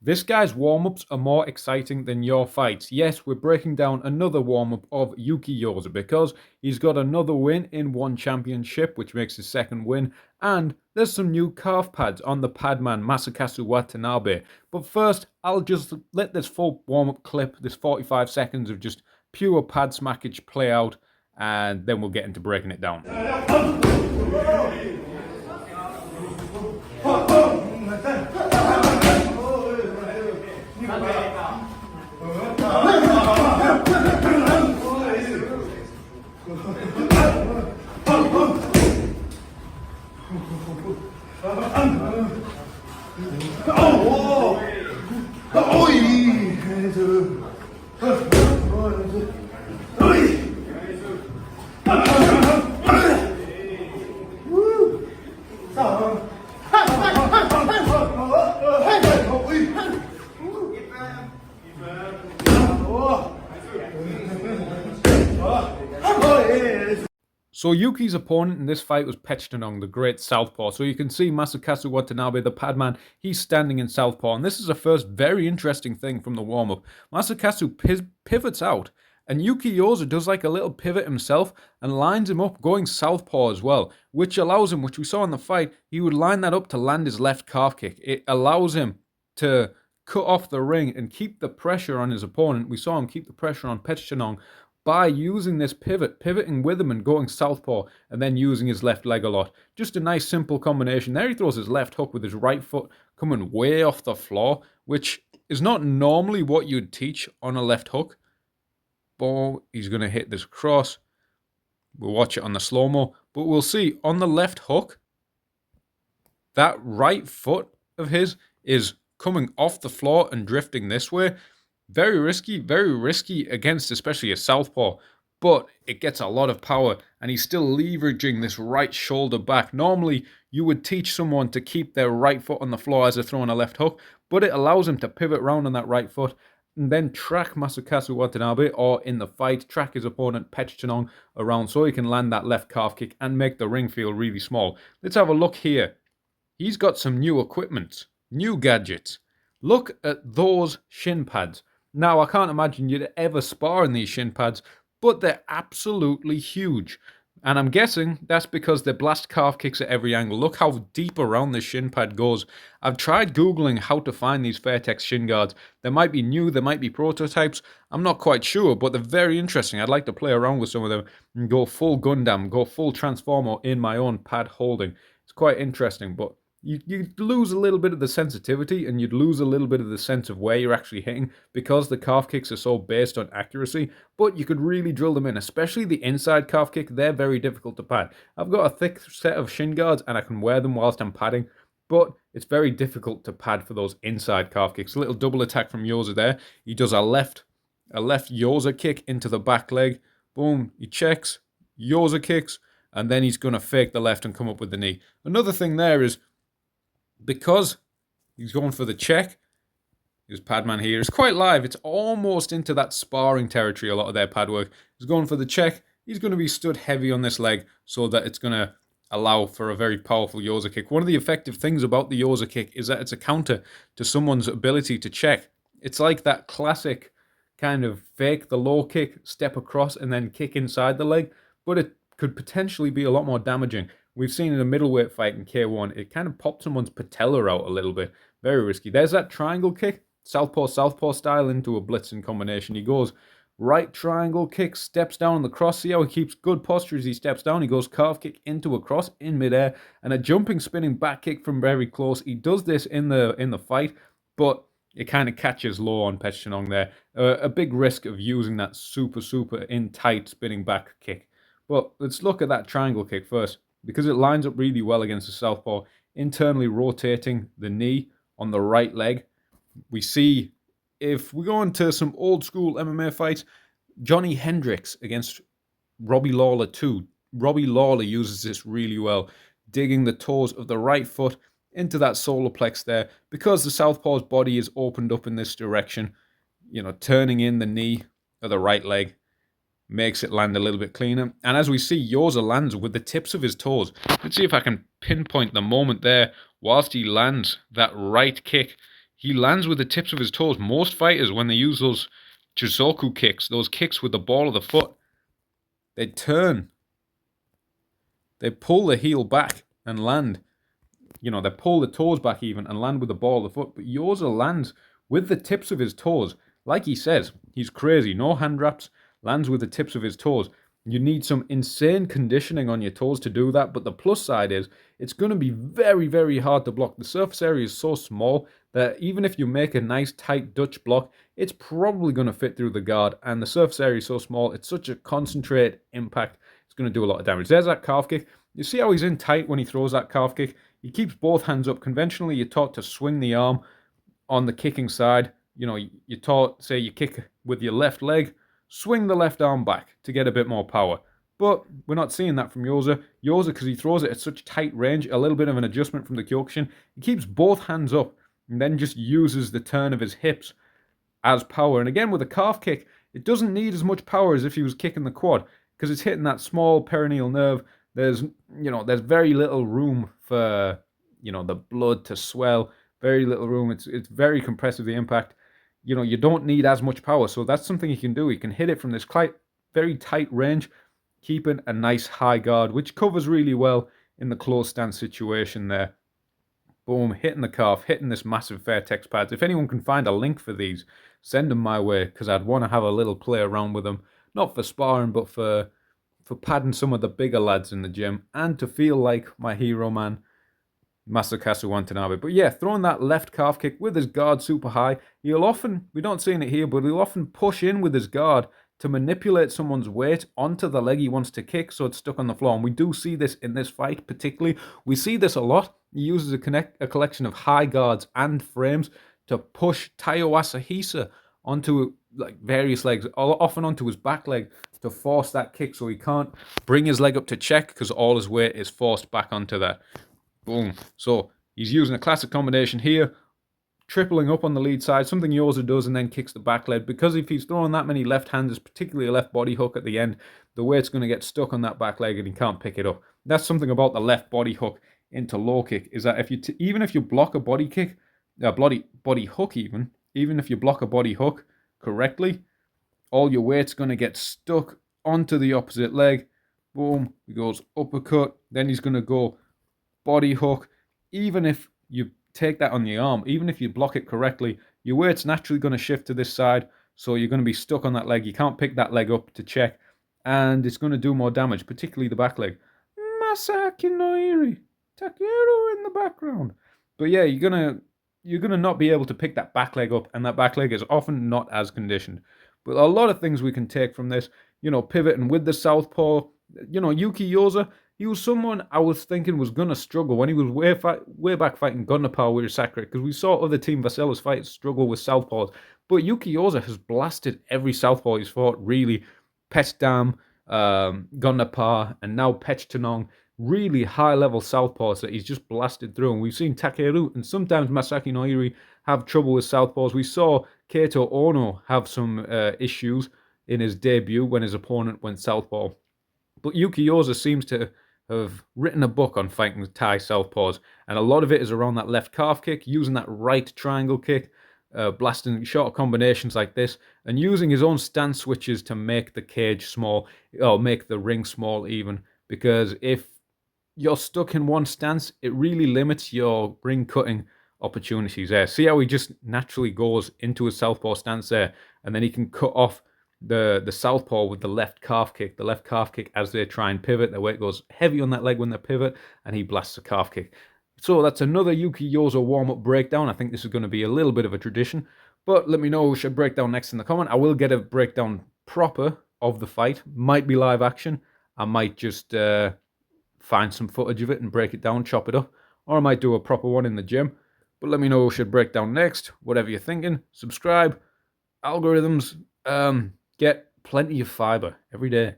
This guy's warm-ups are more exciting than your fights. Yes, we're breaking down another warm-up of Yuki Yoza because he's got another win in one championship, which makes his second win, and there's some new calf pads on the padman Masakazu Watanabe. But first, I'll just let this full warm-up clip, this 45 seconds of just pure pad smackage play out, and then we'll get into breaking it down. So Yuki's opponent in this fight was Petchtanong, the great southpaw. So you can see Masakazu Watanabe, the padman, he's standing in southpaw. And this is a first very interesting thing from the warm-up. Masakazu pivots out, and Yuki Yoza does like a little pivot himself and lines him up going southpaw as well, which allows him, which we saw in the fight, he would line that up to land his left calf kick. It allows him to cut off the ring and keep the pressure on his opponent. We saw him keep the pressure on Petchtanong by using this pivoting with him and going southpaw, and then using his left leg a lot. Just a nice simple combination. There he throws his left hook with his right foot coming way off the floor, which is not normally what you'd teach on a left hook. Boom, he's going to hit this cross. We'll watch it on the slow-mo, but we'll see on the left hook, that right foot of his is coming off the floor and drifting this way. Very risky against especially a southpaw, but it gets a lot of power, and he's still leveraging this right shoulder back. Normally, you would teach someone to keep their right foot on the floor as they're throwing a left hook, but it allows him to pivot round on that right foot and then track Masakazu Watanabe, or in the fight, track his opponent Petchtanong around so he can land that left calf kick and make the ring feel really small. Let's have a look here. He's got some new equipment, new gadgets. Look at those shin pads. Now, I can't imagine you'd ever spar in these shin pads, but they're absolutely huge. And I'm guessing that's because they blast calf kicks at every angle. Look how deep around this shin pad goes. I've tried Googling how to find these Fairtex shin guards. They might be new, they might be prototypes. I'm not quite sure, but they're very interesting. I'd like to play around with some of them and go full Gundam, go full Transformer in my own pad holding. It's quite interesting, but you'd lose a little bit of the sensitivity, and you'd lose a little bit of the sense of where you're actually hitting because the calf kicks are so based on accuracy, but you could really drill them in, especially the inside calf kick. They're very difficult to pad. I've got a thick set of shin guards and I can wear them whilst I'm padding, but it's very difficult to pad for those inside calf kicks. A little double attack from Yoza there. He does a left Yoza kick into the back leg. Boom, he checks, Yoza kicks, and then he's going to fake the left and come up with the knee. Another thing there is, because he's going for the check, his padman here is quite live. It's almost into that sparring territory, a lot of their pad work. He's going for the check. He's going to be stood heavy on this leg so that it's going to allow for a very powerful Yoza kick. One of the effective things about the Yoza kick is that it's a counter to someone's ability to check. It's like that classic kind of fake the low kick, step across, and then kick inside the leg, but it could potentially be a lot more damaging. We've seen in a middleweight fight in K1, it kind of popped someone's patella out a little bit. Very risky. There's that triangle kick, southpaw style into a blitzing combination. He goes right triangle kick, steps down on the cross. See how he keeps good posture as he steps down. He goes calf kick into a cross in midair, and a jumping spinning back kick from very close. He does this in the fight, but it kind of catches low on Petchtanong there. A big risk of using that super in tight spinning back kick. But let's look at that triangle kick first, because it lines up really well against the southpaw, internally rotating the knee on the right leg. We see, if we go into some old school MMA fights, Johnny Hendricks against Robbie Lawler too. Robbie Lawler uses this really well, digging the toes of the right foot into that solar plex there, because the southpaw's body is opened up in this direction, turning in the knee of the right leg makes it land a little bit cleaner. And as we see, Yoza lands with the tips of his toes. Let's see if I can pinpoint the moment there whilst he lands that right kick. he lands with the tips of his toes. Most fighters, when they use those Chisoku kicks, those kicks with the ball of the foot, they turn. They pull the heel back and land. They pull the toes back even and land with the ball of the foot. But Yoza lands with the tips of his toes. Like he says, he's crazy. No hand wraps, lands with the tips of his toes. You need some insane conditioning on your toes to do that. But the plus side is it's going to be very, very hard to block. The surface area is so small that even if you make a nice tight Dutch block, it's probably going to fit through the guard. And the surface area is so small, it's such a concentrated impact. It's going to do a lot of damage. There's that calf kick. You see how he's in tight when he throws that calf kick? He keeps both hands up. Conventionally, you're taught to swing the arm on the kicking side. You're taught, say you kick with your left leg, swing the left arm back to get a bit more power. But we're not seeing that from Yoza. Yoza, because he throws it at such tight range, a little bit of an adjustment from the Kyokushin. He keeps both hands up and then just uses the turn of his hips as power. And again, with a calf kick, it doesn't need as much power as if he was kicking the quad because it's hitting that small perineal nerve. There's very little room for, the blood to swell. Very little room. It's very compressive, the impact. You don't need as much power. So that's something he can do. He can hit it from this very tight range, keeping a nice high guard, which covers really well in the close stance situation there. Boom, hitting the calf, hitting this massive Fairtex pads. If anyone can find a link for these, send them my way, because I'd want to have a little play around with them. Not for sparring, but for padding some of the bigger lads in the gym, and to feel like my hero man, Masakazu Watanabe. But yeah, throwing that left calf kick with his guard super high, he'll often, we don't see it here, but he'll often push in with his guard to manipulate someone's weight onto the leg he wants to kick so it's stuck on the floor. And we do see this in this fight particularly. We see this a lot. He uses a collection of high guards and frames to push Taiyo Asahisa onto various legs, often onto his back leg, to force that kick so he can't bring his leg up to check because all his weight is forced back onto that. Boom. So he's using a classic combination here, tripling up on the lead side, something Yoza does, and then kicks the back leg. Because if he's throwing that many left handers, particularly a left body hook at the end, the weight's going to get stuck on that back leg and he can't pick it up. That's something about the left body hook into low kick, is that even if you block a body kick, body hook even if you block a body hook correctly, all your weight's going to get stuck onto the opposite leg. Boom, he goes uppercut, then he's going to go body hook. Even if you take that on the arm, even if you block it correctly, your weight's naturally going to shift to this side, so you're going to be stuck on that leg. You can't pick that leg up to check, and it's going to do more damage, particularly the back leg. Masaki Noiri, Takeru in the background. But yeah, you're gonna not be able to pick that back leg up, and that back leg is often not as conditioned. But a lot of things we can take from this, pivoting with the southpaw. Yuki Yoza, he was someone I was thinking was going to struggle when he was way back fighting Gunnerpower with Sakura, because we saw other Team Vaselis fighters struggle with southpaws. But Yuki Yoza has blasted every southpaw he's fought, really. Petchtanong, Gunnerpower, and now Petchtanong. Really high-level southpaws that he's just blasted through. And we've seen Takeru and sometimes Masaki Noiri have trouble with southpaws. We saw Keito Ono have some issues in his debut when his opponent went southpaw. But Yuki Yoza seems to have written a book on fighting Thai southpaws, and a lot of it is around that left calf kick, using that right triangle kick, blasting short combinations like this, and using his own stance switches to make the cage small, or make the ring small even, because if you're stuck in one stance, it really limits your ring cutting opportunities there. See how he just naturally goes into his southpaw stance there, and then he can cut off the southpaw with the left calf kick. The left calf kick as they try and pivot. The weight goes heavy on that leg when they pivot, and he blasts the calf kick. So that's another Yuki Yoza warm-up breakdown. I think this is going to be a little bit of a tradition, but let me know who should break down next in the comment. I will get a breakdown proper of the fight. Might be live action. I might just find some footage of it and break it down, chop it up, or I might do a proper one in the gym. But let me know who should break down next. Whatever you're thinking, subscribe. Algorithms, get plenty of fiber every day.